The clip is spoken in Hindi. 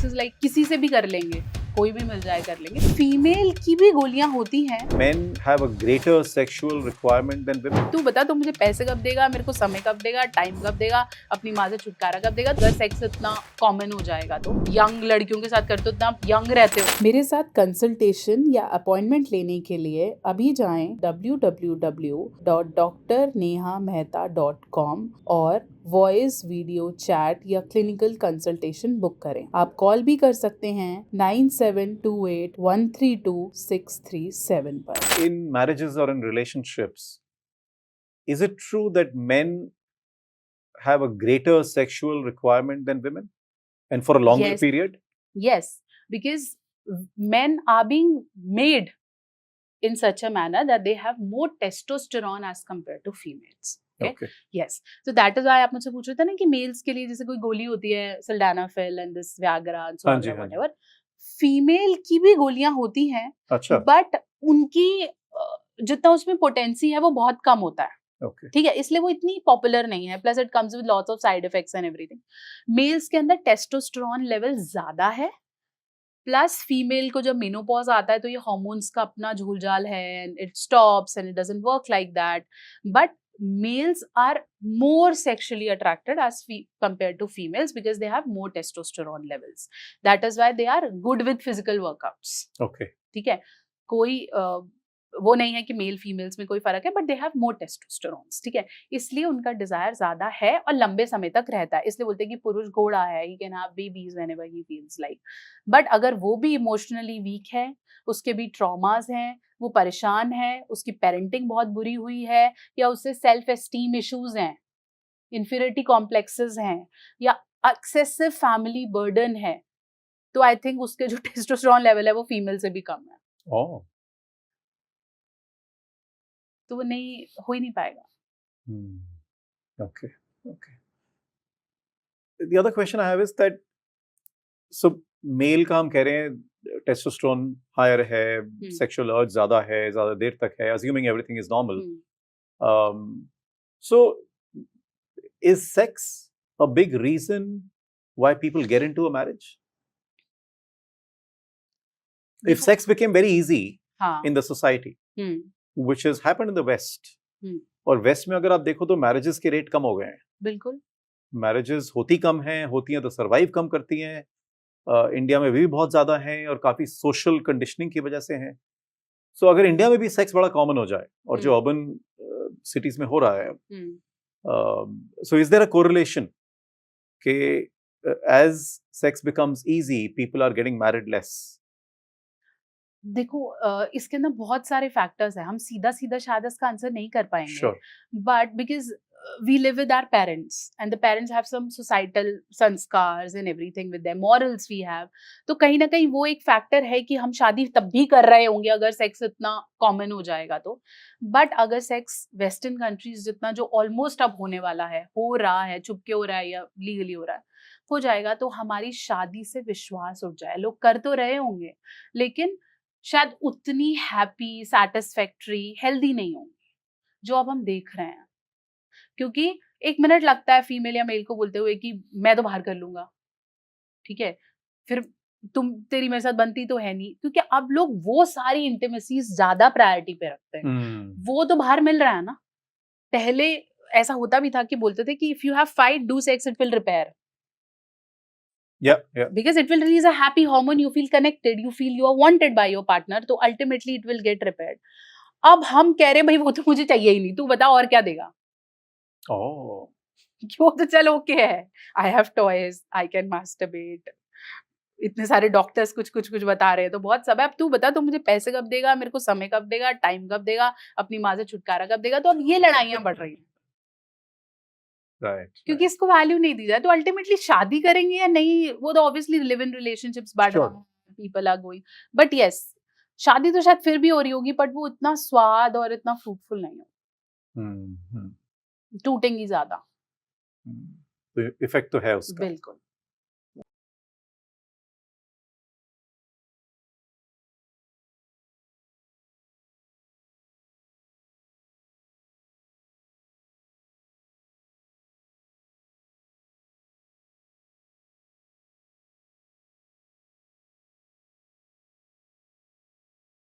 सेक्स इज लाइक किसी से भी कर लेंगे, कोई भी मिल जाए कर लेंगे। फीमेल की भी गोलियां होती हैं। Men have a greater sexual requirement than women. तू बता, तू मुझे पैसे कब देगा, मेरे को समय कब देगा, टाइम कब देगा, अपनी माँ से छुटकारा कब देगा? अगर सेक्स इतना कॉमन हो जाएगा तो यंग लड़कियों के साथ करते हो, इतना यंग रहते हो। मेरे साथ कंसल्टेशन या अपॉइंटमेंट लेने के लिए अभी जाएं www.drnehamehta.com और वॉइस वीडियो चैट या क्लिनिकल कंसल्टेशन बुक करें। आप कॉल भी कर सकते हैं 9728132637 पर। In marriages or in relationships, is it true that men have a greater sexual requirement than women? And for a longer Yes. period? Yes, because men are being made in such a manner that they have more testosterone as compared to females. Okay. Yes. So that is why आप मुझसे पूछ रहे थे ना कि मेल्स के लिए जैसे कोई गोली होती है sildenafil and this Viagra and so on whatever, female की भी गोलियां होती हैं। अच्छा। बट उनकी जितना उसमें पोटेंसी है वो बहुत कम होता है। Okay. ठीक है, इसलिए वो इतनी पॉपुलर नहीं है। Plus it comes with lots of side effects and everything. Males के अंदर टेस्टोस्टेरोन लेवल ज्यादा है, प्लस फीमेल को जब मेनोपॉज आता है तो ये हार्मोन्स का अपना झूलझाल है and it stops and it doesn't work like that. But males are more sexually attracted as compared to females because they have more testosterone levels. That is why they are good with physical workouts. Okay. ठीक है, कोई वो नहीं है कि मेल फीमेल्स में कोई फर्क है, बट दे हैव मोर टेस्टोस्टेरोन्स। ठीक है, इसलिए उनका डिजायर ज्यादा है और लंबे समय तक रहता है। इसलिए बोलते हैं कि पुरुष घोड़ा है, he can have babies whenever he feels like. But अगर वो भी इमोशनली वीक है, उसके भी ट्रॉमास हैं, वो परेशान है, उसकी पेरेंटिंग बहुत बुरी हुई है, या उससे सेल्फ एस्टीम इश्यूज हैं, इंफीरियरिटी कॉम्प्लेक्सेस हैं, या एक्सेसिव फैमिली बर्डन है, तो आई थिंक उसके जो टेस्टोस्टेरोन लेवल है वो फीमेल से भी कम है। Oh. तो वो नहीं हो ही नहीं पाएगा। Okay. Okay. The other question I have is that, so male का हम कह रहे हैं टेस्टोस्टेरोन हायर है, सेक्सुअल अर्ज ज्यादा है, ज्यादा देर तक है, assuming everything is normal. So is sex a big reason why people get into a marriage? If sex became very easy in the society, which has happened in the West, और वेस्ट में अगर आप देखो तो मैरिजेस के रेट कम हो गए हैं। बिल्कुल, मैरिजेस होती कम हैं, होती हैं तो सरवाइव कम करती हैं। इंडिया में भी बहुत ज्यादा हैं और काफी सोशल कंडीशनिंग की वजह से हैं। सो अगर इंडिया में भी सेक्स बड़ा कॉमन हो जाए, और जो अर्बन सिटीज में हो रहा है, so is there a correlation कि as sex becomes easy people are getting married less? देखो, इसके अंदर बहुत सारे फैक्टर्स हैं, हम सीधा सीधा शायद इसका आंसर नहीं कर पाएंगे। But because we live with our parents and the parents have some societal संस्कार्स and everything with their morals we have, तो कहीं ना कहीं वो एक फैक्टर है कि हम शादी तब भी कर रहे होंगे अगर सेक्स इतना कॉमन हो जाएगा तो। बट अगर सेक्स वेस्टर्न कंट्रीज जितना जो ऑलमोस्ट अब होने वाला है, हो रहा है, चुपके हो रहा है या लीगली हो रहा है, हो जाएगा तो हमारी शादी से विश्वास उठ जाए। लोग कर तो रहे होंगे लेकिन शायद उतनी हैप्पी, सैटिस्फैक्टरी, हेल्दी नहीं होंगी जो अब हम देख रहे हैं। क्योंकि एक मिनट लगता है फीमेल या मेल को बोलते हुए कि मैं तो बाहर कर लूंगा, ठीक है, फिर तेरी मेरे साथ बनती तो है नहीं, क्योंकि अब लोग वो सारी इंटीमेसीज ज्यादा प्रायोरिटी पे रखते हैं। वो तो बाहर मिल रहा है ना। पहले ऐसा होता भी था कि बोलते थे कि if you have fight, do sex, it will repair. Yeah. Because it will release a happy hormone, you feel connected, you feel you are wanted by your partner, तो ultimately it will get repaired. अब हम कह रहे हैं भाई वो तो मुझे चाहिए ही नहीं, तू बता और क्या देगा? क्यों, तो चलो ओके है, I have toys, I can masturbate, इतने सारे डॉक्टर्स कुछ बता रहे हैं, तो बहुत सब है। अब तू बता, तो मुझे पैसे कब देगा, मेरे को समय कब देगा, टाइम कब देगा, अपनी माँ से छुटकारा कब देगा? तो अब ये लड़ाइयाँ बढ़ रही हैं। क्योंकि इसको वैल्यू नहीं दी जाए, तो अल्टीमेटली शादी करेंगे या नहीं, वो तो ऑब्वियसली लिव इन रिलेशनशिप्स बढ़ रहा है, people are going, but yes शादी तो शायद फिर भी हो रही होगी, बट वो इतना स्वाद और इतना फ्रूटफुल नहीं हो, टूटेंगी ज्यादा। इफेक्ट तो है उसका। बिल्कुल।